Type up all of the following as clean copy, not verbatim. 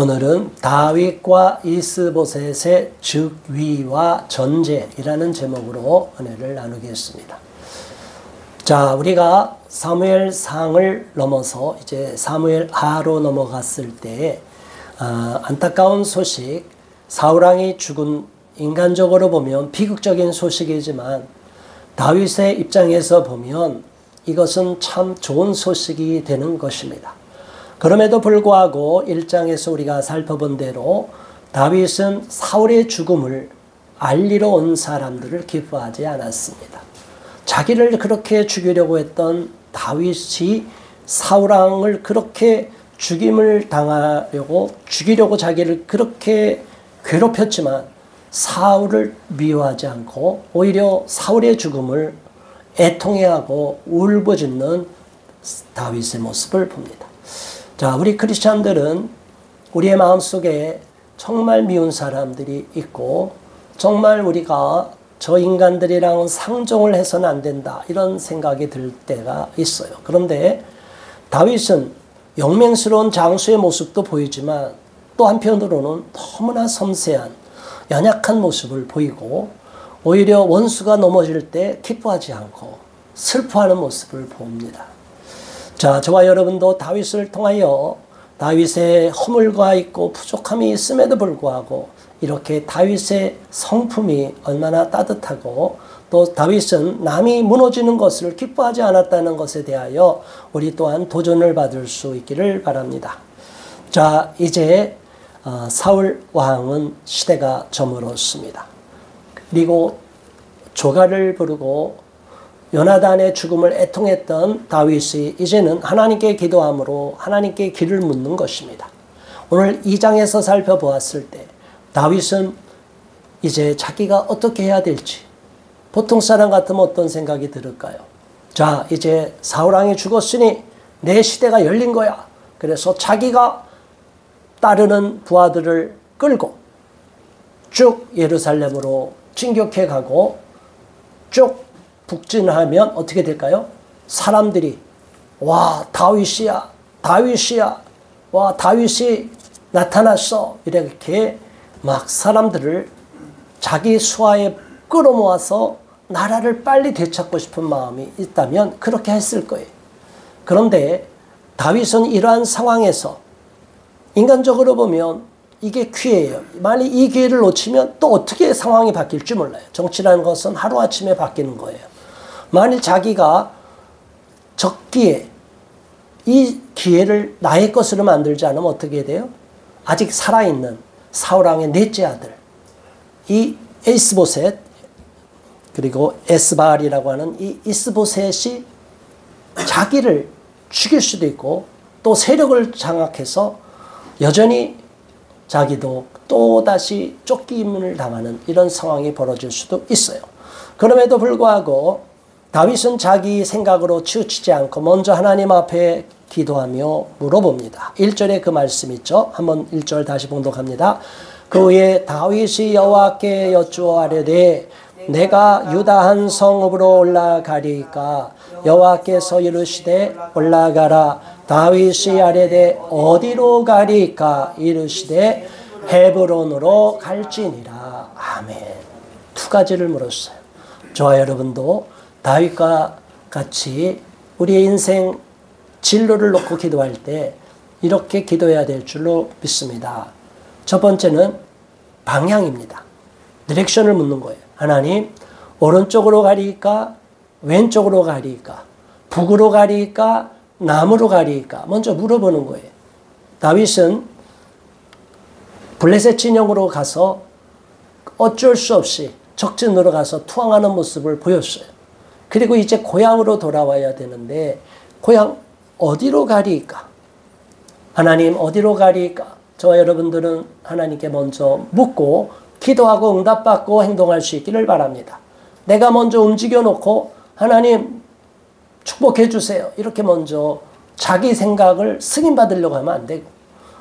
오늘은 다윗과 이스보셋의 즉위와 전제이라는 제목으로 은혜를 나누겠습니다. 자, 우리가 사무엘상을 넘어서 이제 사무엘하로 넘어갔을 때 안타까운 소식, 사울왕이 죽은, 인간적으로 보면 비극적인 소식이지만 다윗의 입장에서 보면 이것은 참 좋은 소식이 되는 것입니다. 그럼에도 불구하고 1장에서 우리가 살펴본 대로 다윗은 사울의 죽음을 알리러 온 사람들을 기뻐하지 않았습니다. 자기를 그렇게 죽이려고 했던 다윗이 사울왕을 그렇게 죽임을 당하려고, 죽이려고 자기를 그렇게 괴롭혔지만 사울을 미워하지 않고 오히려 사울의 죽음을 애통해하고 울부짖는 다윗의 모습을 봅니다. 자, 우리 크리스찬들은 우리의 마음속에 정말 미운 사람들이 있고 정말 우리가 저 인간들이랑 상종을 해서는 안 된다, 이런 생각이 들 때가 있어요. 그런데 다윗은 영맹스러운 장수의 모습도 보이지만 또 한편으로는 너무나 섬세한 연약한 모습을 보이고 오히려 원수가 넘어질 때 기뻐하지 않고 슬퍼하는 모습을 봅니다. 자, 저와 여러분도 다윗을 통하여 다윗의 허물과 있고 부족함이 있음에도 불구하고 이렇게 다윗의 성품이 얼마나 따뜻하고 또 다윗은 남이 무너지는 것을 기뻐하지 않았다는 것에 대하여 우리 또한 도전을 받을 수 있기를 바랍니다. 자, 이제 사울 왕은 시대가 저물었습니다. 그리고 조가를 부르고 요나단의 죽음을 애통했던 다윗이 이제는 하나님께 기도함으로 하나님께 길을 묻는 것입니다. 오늘 2장에서 살펴보았을 때 다윗은 이제 자기가 어떻게 해야 될지, 보통 사람 같으면 어떤 생각이 들을까요? 자, 이제 사울왕이 죽었으니 내 시대가 열린 거야. 그래서 자기가 따르는 부하들을 끌고 쭉 예루살렘으로 진격해 가고 쭉 북진하면 어떻게 될까요? 사람들이 와, 다윗이야, 다윗이야, 와, 다윗이 나타났어, 이렇게 막 사람들을 자기 수하에 끌어모아서 나라를 빨리 되찾고 싶은 마음이 있다면 그렇게 했을 거예요. 그런데 다윗은 이러한 상황에서 인간적으로 보면 이게 기회예요. 만약 이 기회를 놓치면 또 어떻게 상황이 바뀔지 몰라요. 정치라는 것은 하루아침에 바뀌는 거예요. 만일 자기가 적기에 이 기회를 나의 것으로 만들지 않으면 어떻게 돼요? 아직 살아있는 사울왕의 넷째 아들, 이 이스보셋, 그리고 에스바알이라고 하는 이 이스보셋이 자기를 죽일 수도 있고 또 세력을 장악해서 여전히 자기도 또다시 쫓김을 당하는 이런 상황이 벌어질 수도 있어요. 그럼에도 불구하고 다윗은 자기 생각으로 치우치지 않고 먼저 하나님 앞에 기도하며 물어봅니다. 1절에 그 말씀 있죠. 한번 1절 다시 봉독합니다. 그 후에 다윗이 여호와께 여쭈어하려되 내가 유다 한 성읍으로 올라가리까? 여호와께서 이르시되 올라가라. 다윗이 아뢰되 어디로 가리까? 이르시되 헤브론으로 갈지니라. 아멘. 두 가지를 물었어요. 저와 여러분도 다윗과 같이 우리의 인생 진로를 놓고 기도할 때 이렇게 기도해야 될 줄로 믿습니다. 첫 번째는 방향입니다. 디렉션을 묻는 거예요. 하나님, 오른쪽으로 가리까? 왼쪽으로 가리까? 북으로 가리까? 남으로 가리까? 먼저 물어보는 거예요. 다윗은 블레셋 진영으로 가서 어쩔 수 없이 적진으로 가서 투항하는 모습을 보였어요. 그리고 이제 고향으로 돌아와야 되는데 고향 어디로 가리까? 하나님 어디로 가리까? 저와 여러분들은 하나님께 먼저 묻고 기도하고 응답받고 행동할 수 있기를 바랍니다. 내가 먼저 움직여 놓고 하나님 축복해 주세요, 이렇게 먼저 자기 생각을 승인받으려고 하면 안 되고,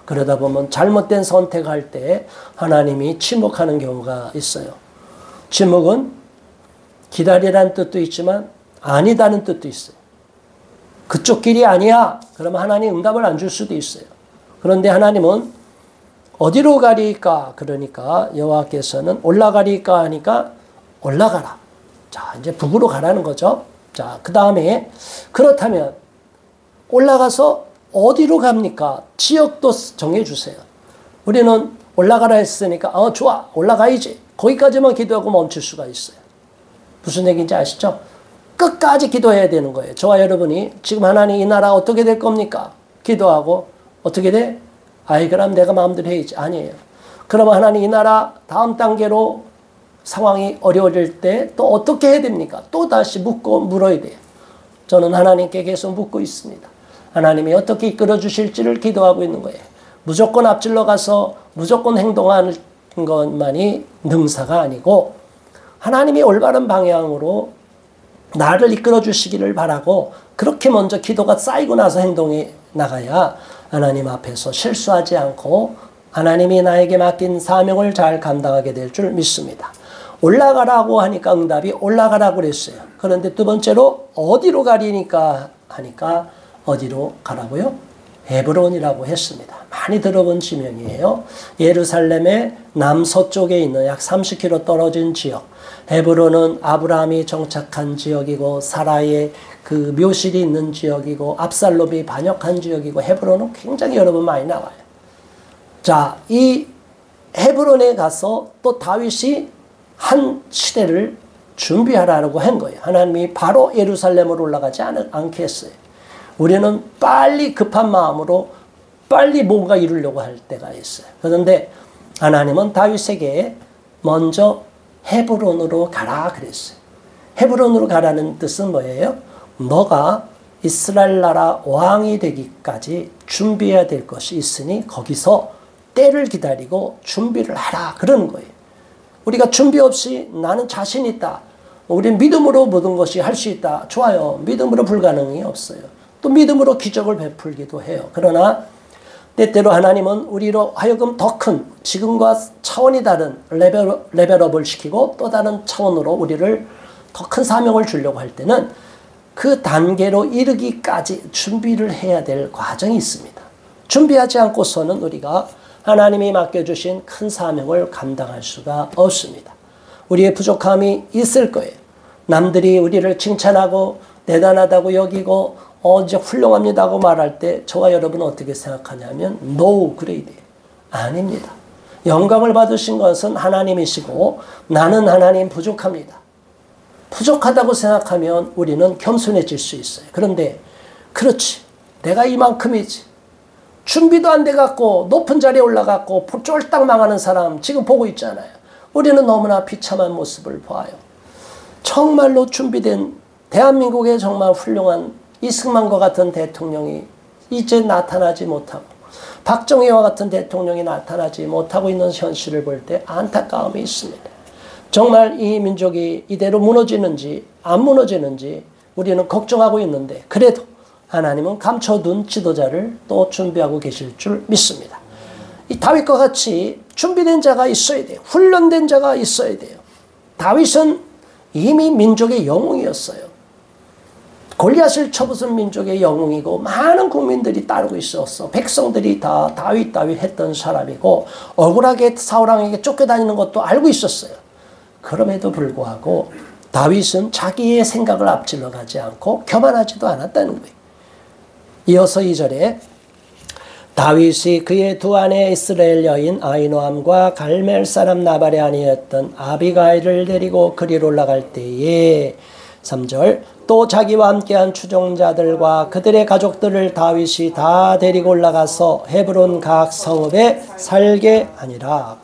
그러다 보면 잘못된 선택할 때 하나님이 침묵하는 경우가 있어요. 침묵은 기다리라는 뜻도 있지만 아니다는 뜻도 있어요. 그쪽 길이 아니야. 그러면 하나님 응답을 안 줄 수도 있어요. 그런데 하나님은 어디로 가리까? 그러니까 여호와께서는 올라가리까 하니까 올라가라. 자, 이제 북으로 가라는 거죠. 자, 그 다음에 그렇다면 올라가서 어디로 갑니까? 지역도 정해주세요. 우리는 올라가라 했으니까 좋아, 올라가야지. 거기까지만 기도하고 멈출 수가 있어요. 무슨 얘기인지 아시죠? 끝까지 기도해야 되는 거예요. 저와 여러분이 지금 하나님 이 나라 어떻게 될 겁니까? 기도하고 어떻게 돼? 아이 그럼 내가 마음대로 해야지. 아니에요. 그러면 하나님 이 나라 다음 단계로 상황이 어려워질 때 또 어떻게 해야 됩니까? 또 다시 묻고 물어야 돼요. 저는 하나님께 계속 묻고 있습니다. 하나님이 어떻게 이끌어 주실지를 기도하고 있는 거예요. 무조건 앞질러 가서 무조건 행동하는 것만이 능사가 아니고 하나님이 올바른 방향으로 나를 이끌어 주시기를 바라고 그렇게 먼저 기도가 쌓이고 나서 행동에 나가야 하나님 앞에서 실수하지 않고 하나님이 나에게 맡긴 사명을 잘 감당하게 될 줄 믿습니다. 올라가라고 하니까 응답이 올라가라고 그랬어요. 그런데 두 번째로 어디로 가리니까 하니까 어디로 가라고요? 헤브론이라고 했습니다. 많이 들어본 지명이에요. 예루살렘의 남서쪽에 있는 약 30km 떨어진 지역. 헤브론은 아브라함이 정착한 지역이고 사라의 그 묘실이 있는 지역이고 압살롬이 반역한 지역이고 헤브론은 굉장히 여러분 많이 나와요. 자, 이 헤브론에 가서 또 다윗이 한 시대를 준비하라고 한 거예요. 하나님이 바로 예루살렘으로 올라가지 않게 했어요. 우리는 빨리 급한 마음으로 빨리 뭔가 이루려고 할 때가 있어요. 그런데 하나님은 다윗에게 먼저 헤브론으로 가라 그랬어요. 헤브론으로 가라는 뜻은 뭐예요? 너가 이스라엘 나라 왕이 되기까지 준비해야 될 것이 있으니 거기서 때를 기다리고 준비를 하라 그러는 거예요. 우리가 준비 없이 나는 자신 있다. 우리 믿음으로 모든 것이 할 수 있다. 좋아요. 믿음으로 불가능이 없어요. 또 믿음으로 기적을 베풀기도 해요. 그러나 때때로 하나님은 우리로 하여금 더 큰 지금과 차원이 다른 레벨업을 시키고 또 다른 차원으로 우리를 더 큰 사명을 주려고 할 때는 그 단계로 이르기까지 준비를 해야 될 과정이 있습니다. 준비하지 않고서는 우리가 하나님이 맡겨주신 큰 사명을 감당할 수가 없습니다. 우리의 부족함이 있을 거예요. 남들이 우리를 칭찬하고 대단하다고 여기고 이제 훌륭합니다고 말할 때 저와 여러분은 어떻게 생각하냐면 No, 그래야 돼요. 아닙니다. 영광을 받으신 것은 하나님이시고 나는 하나님 부족합니다. 부족하다고 생각하면 우리는 겸손해질 수 있어요. 그런데 그렇지. 내가 이만큼이지. 준비도 안 돼갖고 높은 자리에 올라갔고 쫄딱 망하는 사람 지금 보고 있잖아요. 우리는 너무나 비참한 모습을 봐요. 정말로 준비된 대한민국의 정말 훌륭한 이승만과 같은 대통령이 이제 나타나지 못하고 박정희와 같은 대통령이 나타나지 못하고 있는 현실을 볼 때 안타까움이 있습니다. 정말 이 민족이 이대로 무너지는지 안 무너지는지 우리는 걱정하고 있는데 그래도 하나님은 감춰둔 지도자를 또 준비하고 계실 줄 믿습니다. 이 다윗과 같이 준비된 자가 있어야 돼요. 훈련된 자가 있어야 돼요. 다윗은 이미 민족의 영웅이었어요. 골리앗을 쳐부순 민족의 영웅이고 많은 국민들이 따르고 있었어. 백성들이 다 다윗 했던 사람이고 억울하게 사울왕에게 쫓겨다니는 것도 알고 있었어요. 그럼에도 불구하고 다윗은 자기의 생각을 앞질러 가지 않고 교만하지도 않았다는 거예요. 이어서 2절에 다윗이 그의 두 아내 이스라엘 여인 아히노암과 갈멜 사람 나발의 아내였던 아비가일을 데리고 그리로 올라갈 때에 3절 또 자기와 함께한 추종자들과 그들의 가족들을 다윗이 다 데리고 올라가서 헤브론 각 성읍에 살게 하니라.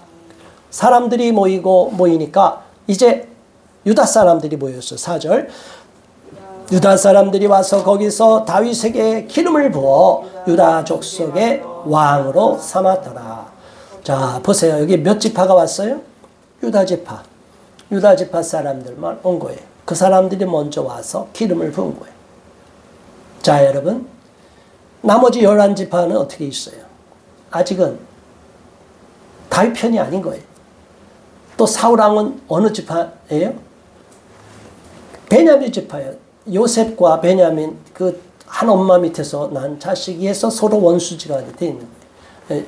사람들이 모이니까 이제 유다 사람들이 모였어요. 4절 유다 사람들이 와서 거기서 다윗에게 기름을 부어 유다 족속의 왕으로 삼았더라. 자, 보세요. 여기 몇 지파가 왔어요? 유다 지파. 유다 지파 사람들만 온 거예요. 그 사람들이 먼저 와서 기름을 부은 거예요. 자, 여러분. 나머지 11지파는 어떻게 있어요? 아직은 다윗 편이 아닌 거예요. 또 사울왕은 어느 지파예요? 베냐민 지파예요. 요셉과 베냐민 그 한 엄마 밑에서 난 자식이에서 서로 원수지가 돼 있는 거예요.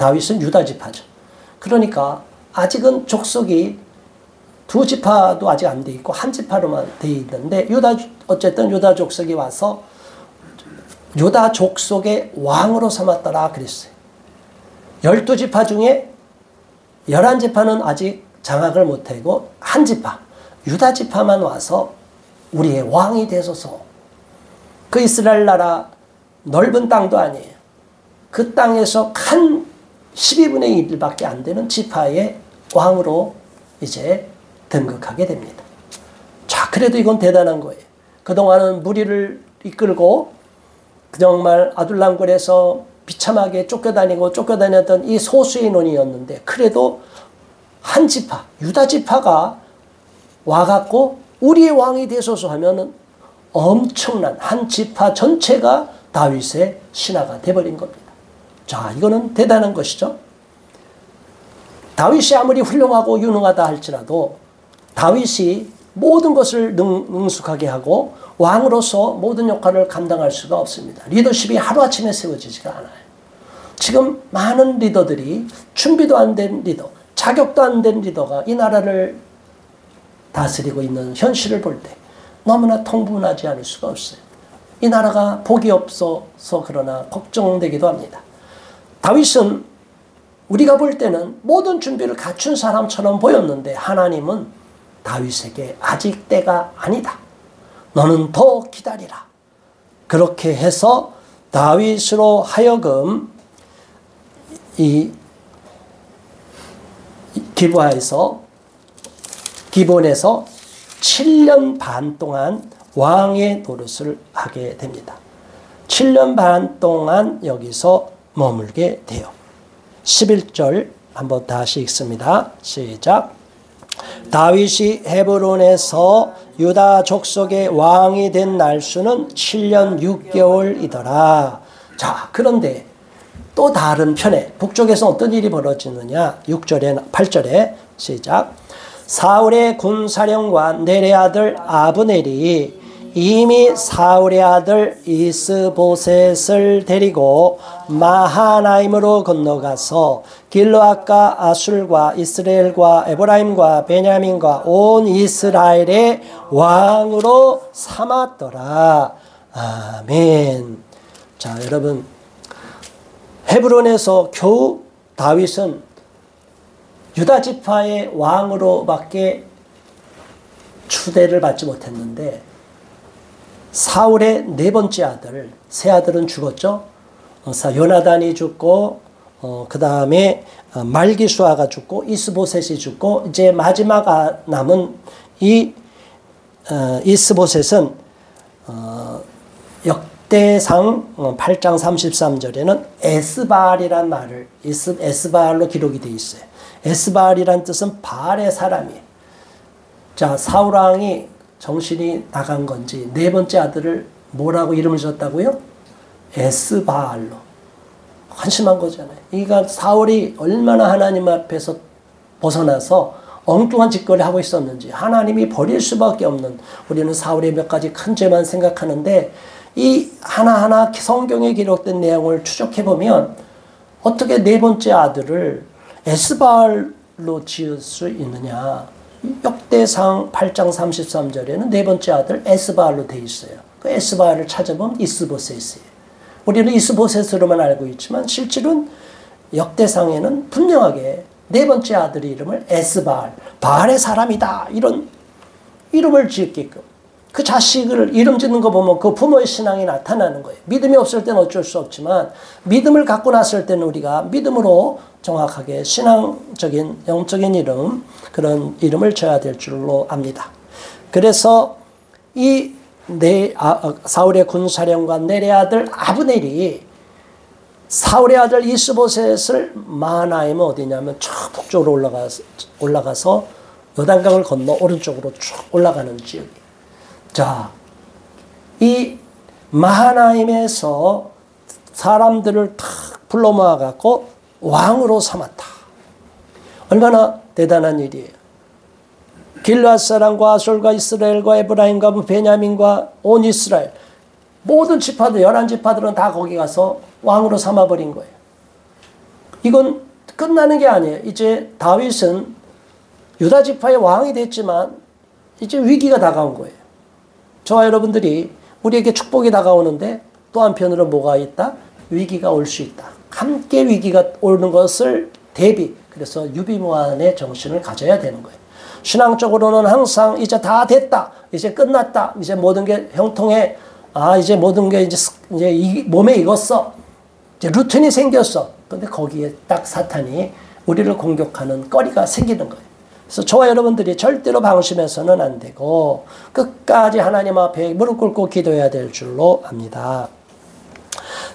다윗은 유다 지파죠. 그러니까 아직은 족속이 두 지파도 아직 안 돼 있고 한 지파로만 돼 있는데 어쨌든 유다 족속이 와서 유다 족속의 왕으로 삼았더라 그랬어요. 12지파 중에 11지파는 아직 장악을 못하고 한 지파, 유다 지파만 와서 우리의 왕이 되소서. 그 이스라엘 나라 넓은 땅도 아니에요. 그 땅에서 한 12분의 1밖에 안 되는 지파의 왕으로 이제 등극하게 됩니다. 자, 그래도 이건 대단한 거예요. 그동안은 무리를 이끌고 정말 아둘람굴에서 비참하게 쫓겨다녔던 이 소수의 인원이었는데 그래도 한 지파, 유다 지파가 와갖고 우리의 왕이 되소서 하면은 엄청난 한 지파 전체가 다윗의 신하가 돼버린 겁니다. 자, 이거는 대단한 것이죠. 다윗이 아무리 훌륭하고 유능하다 할지라도 다윗이 모든 것을 능숙하게 하고 왕으로서 모든 역할을 감당할 수가 없습니다. 리더십이 하루아침에 세워지지가 않아요. 지금 많은 리더들이 준비도 안 된 리더, 자격도 안 된 리더가 이 나라를 다스리고 있는 현실을 볼 때 너무나 통분하지 않을 수가 없어요. 이 나라가 복이 없어서 그러나 걱정되기도 합니다. 다윗은 우리가 볼 때는 모든 준비를 갖춘 사람처럼 보였는데 하나님은 다윗에게 아직 때가 아니다. 너는 더 기다리라. 그렇게 해서 다윗으로 하여금 이 기본에서 7년 반 동안 왕의 노릇을 하게 됩니다. 7년 반 동안 여기서 머물게 돼요. 11절 한번 다시 읽습니다. 시작. 다윗이 헤브론에서 유다 족속의 왕이 된 날수는 7년 6개월이더라. 자, 그런데 또 다른 편에 북쪽에서 어떤 일이 벌어지느냐. 8절에 시작. 사울의 군사령관 넬의 아들 아브넬이 이미 사울의 아들 이스보셋을 데리고 마하나임으로 건너가서 길르앗과 아술과 이스라엘과 에브라임과 베냐민과 온 이스라엘의 왕으로 삼았더라. 아멘. 자, 여러분, 헤브론에서 겨우 다윗은 유다 지파의 왕으로밖에 추대를 받지 못했는데 사울의 네 번째 아들, 세 아들은 죽었죠. 요나단이 죽고 그 다음에 말기수아가 죽고 이스보셋이 죽고 이제 마지막 남은 이 이스보셋은 역대상 8장 33절에는 에스바알이란 말을 에스바알로 기록이 되어 있어요. 에스바알이란 뜻은 바알의 사람이에요. 자, 사울왕이 정신이 나간 건지 네 번째 아들을 뭐라고 이름을 줬다고요? 에스바알로. 한심한 거잖아요. 그러니까 사울이 얼마나 하나님 앞에서 벗어나서 엉뚱한 짓거리 하고 있었는지 하나님이 버릴 수밖에 없는, 우리는 사울의 몇 가지 큰 죄만 생각하는데 이 하나하나 성경에 기록된 내용을 추적해보면 어떻게 네 번째 아들을 에스바알로 지을 수 있느냐. 역대상 8장 33절에는 네 번째 아들 에스바알로 되어 있어요. 그 에스바알을 찾아보면 이스보셋이에요. 우리는 이스보셋으로만 알고 있지만 실제로는 역대상에는 분명하게 네 번째 아들의 이름을 에스바알, 바알의 사람이다, 이런 이름을 지었게끔, 그 자식을 이름 짓는 거 보면 그 부모의 신앙이 나타나는 거예요. 믿음이 없을 때는 어쩔 수 없지만 믿음을 갖고 났을 때는 우리가 믿음으로 정확하게 신앙적인 영적인 이름, 그런 이름을 줘야 될 줄로 압니다. 그래서 이 사울의 군사령관 넬의 아들 아브넬이 사울의 아들 이스보셋을 마하나임 어디냐면 저 북쪽으로 올라가서 요단강을 건너 오른쪽으로 쭉 올라가는 지역이. 자, 이 마하나임에서 사람들을 탁 불러 모아갖고 왕으로 삼았다. 얼마나 대단한 일이에요. 길르앗 사람과 아솔과 이스라엘과 에브라임과 베냐민과 온 이스라엘 모든 지파들 11지파들은 다 거기 가서 왕으로 삼아버린 거예요. 이건 끝나는 게 아니에요. 이제 다윗은 유다 지파의 왕이 됐지만 이제 위기가 다가온 거예요. 저와 여러분들이 우리에게 축복이 다가오는데 또 한편으로 뭐가 있다? 위기가 올 수 있다. 함께 위기가 오는 것을 그래서 유비무환의 정신을 가져야 되는 거예요. 신앙적으로는 항상 이제 다 됐다. 이제 끝났다. 이제 모든 게 형통해. 이제 모든 게 이제 몸에 익었어. 이제 루틴이 생겼어. 근데 거기에 딱 사탄이 우리를 공격하는 거리가 생기는 거예요. 그래서 저와 여러분들이 절대로 방심해서는 안 되고 끝까지 하나님 앞에 무릎 꿇고 기도해야 될 줄로 압니다.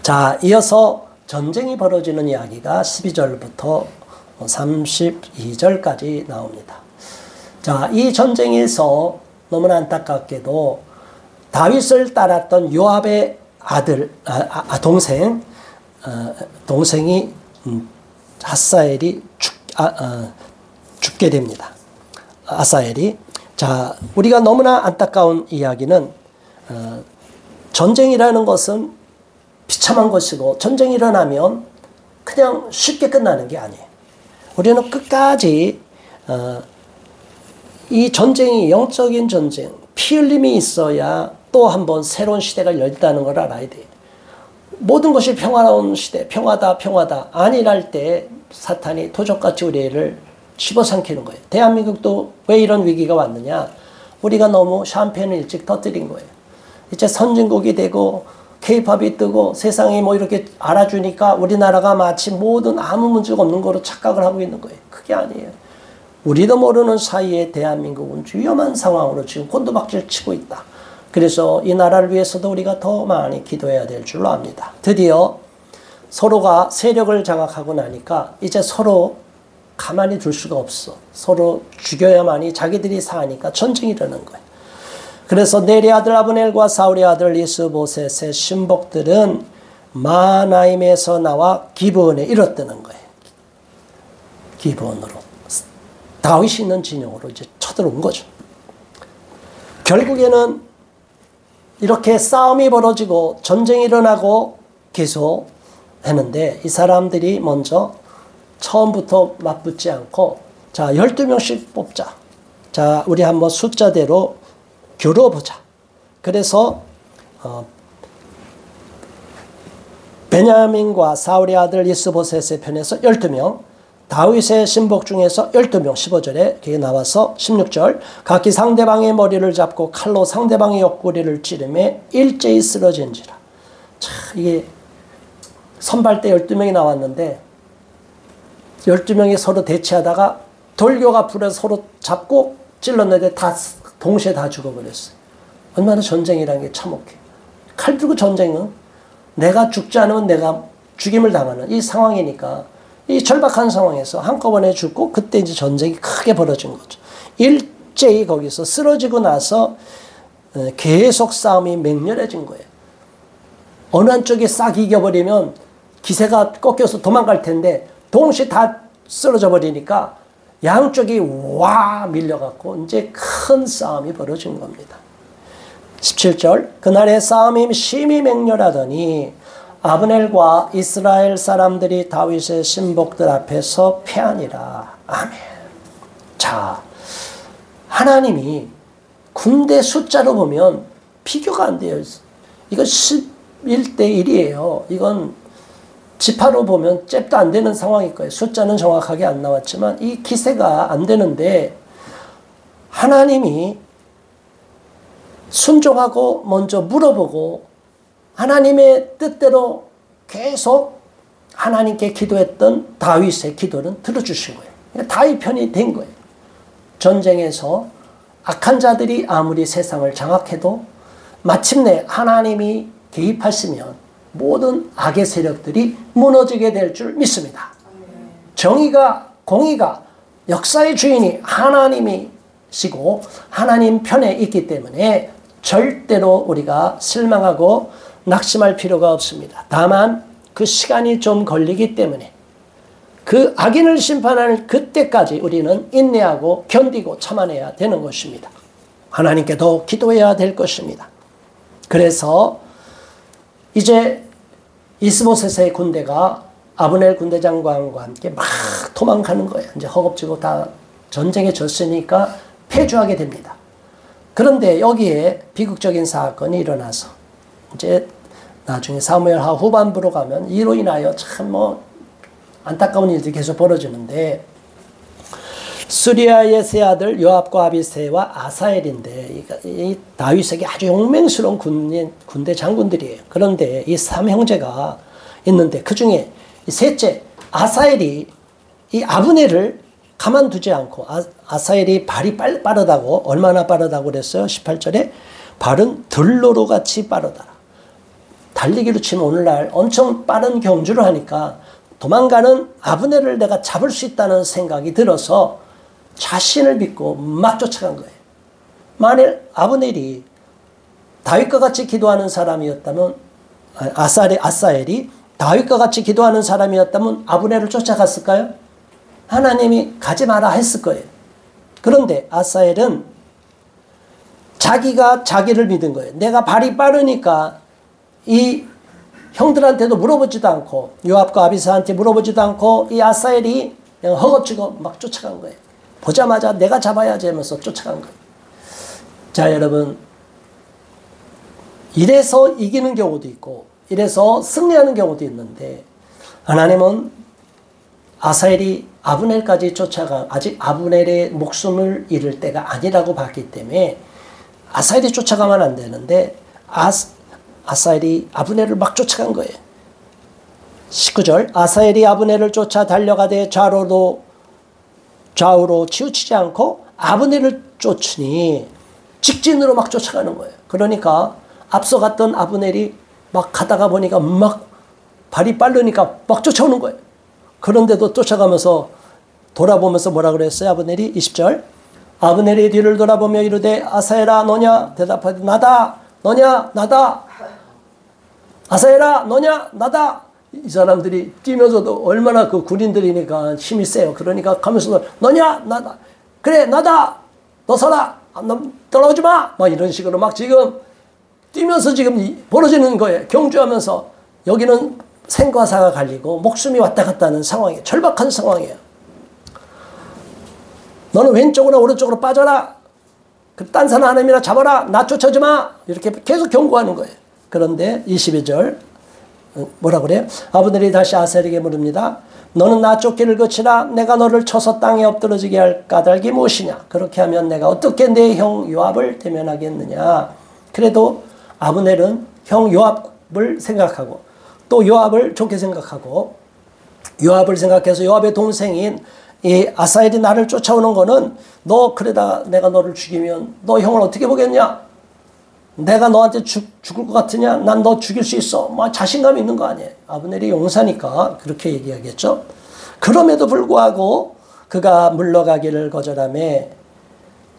자, 이어서 전쟁이 벌어지는 이야기가 12절부터 32절까지 나옵니다. 자, 이 전쟁에서 너무나 안타깝게도 다윗을 따랐던 요압의 동생이 하사엘이 죽게 됩니다. 아사엘이. 자, 우리가 너무나 안타까운 이야기는 전쟁이라는 것은 비참한 것이고 전쟁이 일어나면 그냥 쉽게 끝나는 게 아니에요. 우리는 끝까지 이 전쟁이 영적인 전쟁, 피 흘림이 있어야 또 한 번 새로운 시대가 열다는 걸 알아야 돼요. 모든 것이 평화로운 시대, 평화다 아니랄 때 사탄이 도적같이 우리를 집어삼키는 거예요. 대한민국도 왜 이런 위기가 왔느냐? 우리가 너무 샴페인을 일찍 터뜨린 거예요. 이제 선진국이 되고 K-팝이 뜨고 세상이 뭐 이렇게 알아주니까 우리나라가 마치 모든 아무 문제가 없는 거로 착각을 하고 있는 거예요. 그게 아니에요. 우리도 모르는 사이에 대한민국은 위험한 상황으로 지금 곤두박질 치고 있다. 그래서 이 나라를 위해서도 우리가 더 많이 기도해야 될 줄로 압니다. 드디어 서로가 세력을 장악하고 나니까 이제 서로 가만히 둘 수가 없어. 서로 죽여야만이 자기들이 사니까 전쟁이 일어난 거예요. 그래서 네리 아들 아브넬과 사울의 아들 이스보셋의 신복들은 마하나임에서 나와 기브온에 이르렀다는 거예요. 기브온으로. 다윗이 있는 진영으로 이제 쳐들어온 거죠. 결국에는 이렇게 싸움이 벌어지고 전쟁이 일어나고 계속 했는데 이 사람들이 먼저 처음부터 맞붙지 않고 자 12명씩 뽑자. 자 우리 한번 숫자대로 겨뤄보자. 그래서 베냐민과 사울의 아들 이스보셋의 편에서 12명, 다윗의 신복 중에서 12명, 15절에 그게 나와서 16절 각기 상대방의 머리를 잡고 칼로 상대방의 옆구리를 찌르매 일제히 쓰러진지라. 자, 이게 선발대 12명이 나왔는데 12명이 서로 대치하다가 돌교가 불어서 서로 잡고 찔렀는데 다 동시에 다 죽어버렸어요. 얼마나 전쟁이라는 게 참혹해. 칼 들고 전쟁은 내가 죽지 않으면 내가 죽임을 당하는 이 상황이니까 이 절박한 상황에서 한꺼번에 죽고 그때 이제 전쟁이 크게 벌어진 거죠. 일제히 거기서 쓰러지고 나서 계속 싸움이 맹렬해진 거예요. 어느 한쪽이 싹 이겨버리면 기세가 꺾여서 도망갈 텐데 동시에 다 쓰러져 버리니까 양쪽이 와 밀려갖고 이제 큰 싸움이 벌어진 겁니다. 17절 그날의 싸움이 심히 맹렬하더니 아브넬과 이스라엘 사람들이 다윗의 신복들 앞에서 패하니라. 아멘. 자, 하나님이 군대 숫자로 보면 비교가 안 돼요. 이거 11대 1이에요. 이건 지파로 보면 잽도 안 되는 상황일 거예요. 숫자는 정확하게 안 나왔지만 이 기세가 안 되는데 하나님이 순종하고 먼저 물어보고 하나님의 뜻대로 계속 하나님께 기도했던 다윗의 기도는 들어주신 거예요. 그러니까 다윗 편이 된 거예요. 전쟁에서 악한 자들이 아무리 세상을 장악해도 마침내 하나님이 개입하시면 모든 악의 세력들이 무너지게 될 줄 믿습니다. 정의가 공의가 역사의 주인이 하나님이시고 하나님 편에 있기 때문에 절대로 우리가 실망하고 낙심할 필요가 없습니다. 다만 그 시간이 좀 걸리기 때문에 그 악인을 심판할 그때까지 우리는 인내하고 견디고 참아내야 되는 것입니다. 하나님께 더 기도해야 될 것입니다. 그래서 이제 이스보셋의 군대가 아브넬 군대장관과 함께 막 도망가는 거예요. 이제 허겁지겁 다 전쟁에 졌으니까 패주하게 됩니다. 그런데 여기에 비극적인 사건이 일어나서 이제 나중에 사무엘하 후반부로 가면 이로 인하여 참 안타까운 일들이 계속 벌어지는데, 수리아의 세 아들 요압과 아비새와 아사엘인데 이 다윗에게 아주 용맹스러운 군대 장군들이에요. 그런데 이 3형제가 있는데 그 중에 셋째 아사엘이 이 아브넬을 가만두지 않고, 아사엘이 발이 빠르다고, 얼마나 빠르다고 그랬어요? 18절에 발은 들로로 같이 빠르다. 달리기로 치면 오늘날 엄청 빠른 경주를 하니까 도망가는 아브넬을 내가 잡을 수 있다는 생각이 들어서 자신을 믿고 막 쫓아간 거예요. 만일 아브넬이 다윗과 같이 기도하는 사람이었다면, 아사엘이 다윗과 같이 기도하는 사람이었다면 아브넬을 쫓아갔을까요? 하나님이 가지 마라 했을 거예요. 그런데 아사엘은 자기가 자기를 믿은 거예요. 내가 발이 빠르니까 이 형들한테도 물어보지도 않고, 요압과 아비사한테 물어보지도 않고 이 아사엘이 그냥 허겁지겁 막 쫓아간 거예요. 보자마자 내가 잡아야지 하면서 쫓아간 거예요. 자, 여러분, 이래서 이기는 경우도 있고 이래서 승리하는 경우도 있는데, 하나님은 아사엘이 아브넬까지 쫓아가 아직 아브넬의 목숨을 잃을 때가 아니라고 봤기 때문에 아사엘이 쫓아가면 안 되는데 아사엘이 아브넬을 막 쫓아간 거예요. 19절, 아사엘이 아브넬을 쫓아 달려가되 좌우로 치우치지 않고 아브넬을 쫓으니 직진으로 막 쫓아가는 거예요. 그러니까 앞서갔던 아브넬이 막 가다가 보니까 막 발이 빠르니까 막 쫓아오는 거예요. 그런데도 쫓아가면서 돌아보면서 뭐라 그랬어요? 아브넬이 20절, 아브넬이 뒤를 돌아보며 이르되 아사엘아 너냐? 대답하되 나다. 너냐? 나다. 아사엘아 너냐? 나다. 이 사람들이 뛰면서도 얼마나 그 군인들이니까 힘이 세요. 그러니까 가면서도 너냐? 나다. 그래 나다. 너 서라. 떠나오지 마. 막 이런 식으로 막 지금 뛰면서 지금 벌어지는 거예요. 경주하면서. 여기는 생과 사가 갈리고 목숨이 왔다 갔다 하는 상황이에요. 절박한 상황이에요. 너는 왼쪽으로 오른쪽으로 빠져라. 딴 사람 하나님이나 잡아라. 나 쫓아오지 마. 이렇게 계속 경고하는 거예요. 그런데 22절 뭐라 그래요? 아브넬이 다시 아사엘에게 물습니다. 너는 나 쫓기를 그치라. 내가 너를 쳐서 땅에 엎드러지게 할 까닭이 무엇이냐? 그렇게 하면 내가 어떻게 내 형 요압을 대면하겠느냐? 그래도 아브넬은 형 요압을 생각하고 또 요압을 좋게 생각하고, 요압을 생각해서 요압의 동생인 이 아사엘이 나를 쫓아오는 거는 너 그러다 내가 너를 죽이면 너 형을 어떻게 보겠냐? 내가 너한테 죽을 것 같으냐? 난 너 죽일 수 있어. 막 자신감이 있는 거 아니에요. 아브넬이 용사니까 그렇게 얘기하겠죠. 그럼에도 불구하고 그가 물러가기를 거절하며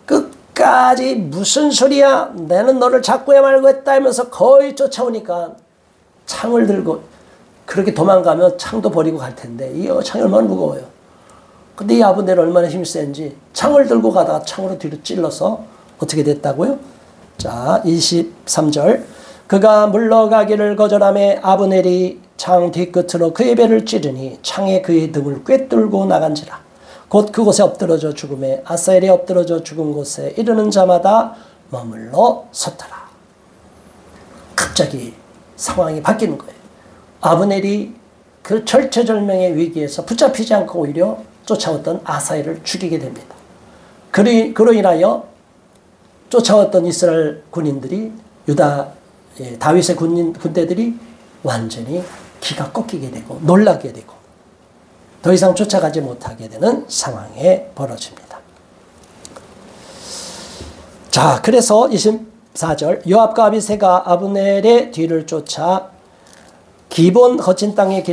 끝까지 무슨 소리야? 나는 너를 잡고야 말고 했다 하면서 거의 쫓아오니까 창을 들고, 그렇게 도망가면 창도 버리고 갈 텐데 이 창이 얼마나 무거워요. 근데 이 아브넬은 얼마나 힘이 센지 창을 들고 가다가 창으로 뒤로 찔러서 어떻게 됐다고요? 자, 23절, 그가 물러가기를 거절하며 아브넬이 창 뒤끝으로 그의 배를 찌르니 창에 그의 등을 꿰뚫고 나간지라. 곧 그곳에 엎드러져 죽음에 아사엘이 엎드러져 죽은 곳에 이르는 자마다 머물러 섰더라. 갑자기 상황이 바뀌는 거예요. 아브넬이 그 절체절명의 위기에서 붙잡히지 않고 오히려 쫓아왔던 아사엘을 죽이게 됩니다. 그로 인하여 쫓아왔던 이스라엘 군인들이, 다윗의 군대들이 완전히 기가 꺾이게 되고 놀라게 되고 더 이상 쫓아가지 못하게 되는 상황에 벌어집니다. 자, 그래서 24절, 요압과 아비새가 아브넬의 뒤를 쫓아 기본 거친 땅의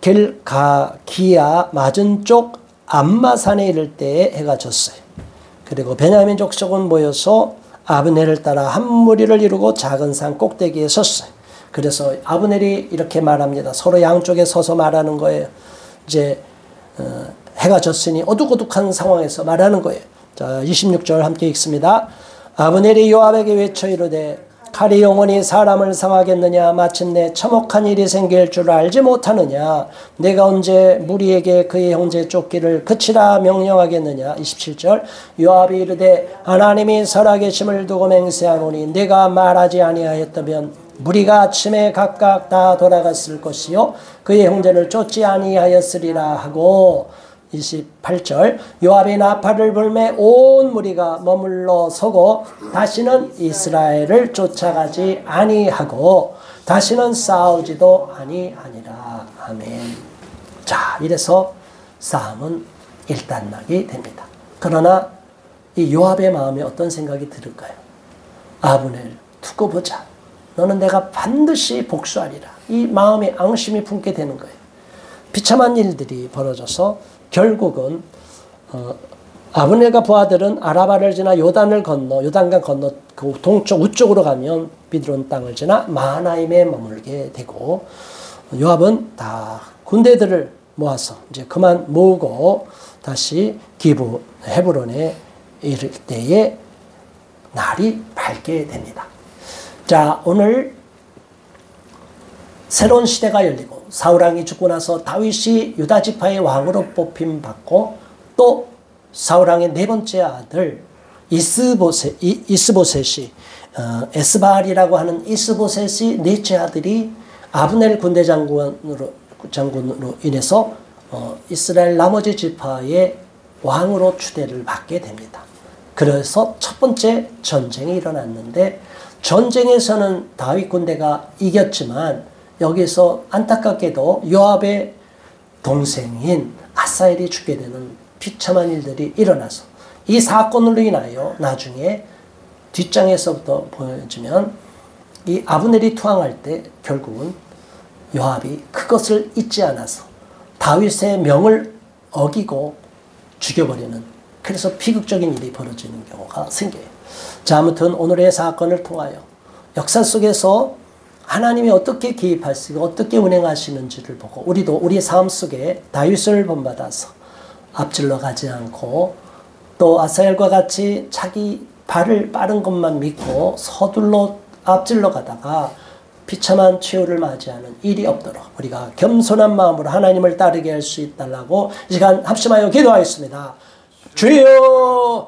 길가기야 맞은 쪽 암마산에 이를 때에 해가 졌어요. 그리고 베냐민 족속은 모여서 아브넬을 따라 한 무리를 이루고 작은 산 꼭대기에 섰어요. 그래서 아브넬이 이렇게 말합니다. 서로 양쪽에 서서 말하는 거예요. 이제 해가 졌으니 어둑어둑한 상황에서 말하는 거예요. 자, 26절 함께 읽습니다. 아브넬이 요압에게 외쳐 이르되 칼이 영원히 사람을 상하겠느냐? 마침내 참혹한 일이 생길 줄 알지 못하느냐? 내가 언제 무리에게 그의 형제 쫓기를 그치라 명령하겠느냐? 27절 요압이 이르되 하나님이 살아계심을 두고 맹세하노니 내가 말하지 아니하였다면 무리가 아침에 각각 다 돌아갔을 것이요 그의 형제를 쫓지 아니하였으리라 하고 28절 요압이 나팔을 불매 온 무리가 머물러 서고 다시는 이스라엘을 쫓아가지 아니하고 다시는 싸우지도 아니하니라. 아멘. 자, 이래서 싸움은 일단락이 됩니다. 그러나 이 요압의 마음에 어떤 생각이 들을까요? 아브넬 두고 보자. 너는 내가 반드시 복수하리라. 이 마음에 앙심이 품게 되는 거예요. 비참한 일들이 벌어져서 결국은 아브넬과 부하들은 아라바를 지나 요단을 건너 요단강 건너 그 동쪽 우쪽으로 가면 비드론 땅을 지나 마하나임에 머물게 되고 요압은 다 군대들을 모아서 이제 그만 모으고 다시 기브 헤브론에 이를 때에 날이 밝게 됩니다. 자, 오늘 새로운 시대가 열리고 사울왕이 죽고 나서 다윗이 유다 지파의 왕으로 뽑힘 받고 또 사울왕의 네 번째 아들 이스보셋이 에스바알이라고 하는 이스보셋이 넷째 아들이 아브넬 군대 장군으로 인해서 이스라엘 나머지 지파의 왕으로 추대를 받게 됩니다. 그래서 첫 번째 전쟁이 일어났는데 전쟁에서는 다윗 군대가 이겼지만 여기서 안타깝게도 요압의 동생인 아사엘이 죽게 되는 비참한 일들이 일어나서 이 사건으로 인하여 나중에 뒷장에서부터 보여지면 이 아브넬이 투항할 때 결국은 요압이 그것을 잊지 않아서 다윗의 명을 어기고 죽여버리는 그래서 비극적인 일이 벌어지는 경우가 생겨요. 자, 아무튼 오늘의 사건을 통하여 역사 속에서 하나님이 어떻게 개입하시고 어떻게 운행하시는지를 보고 우리도 우리 삶 속에 다윗을 본받아서 앞질러 가지 않고 또 아사엘과 같이 자기 발을 빠른 것만 믿고 서둘러 앞질러 가다가 비참한 최후를 맞이하는 일이 없도록 우리가 겸손한 마음으로 하나님을 따르게 할 수 있다라고 이 시간 합심하여 기도하겠습니다. 주여!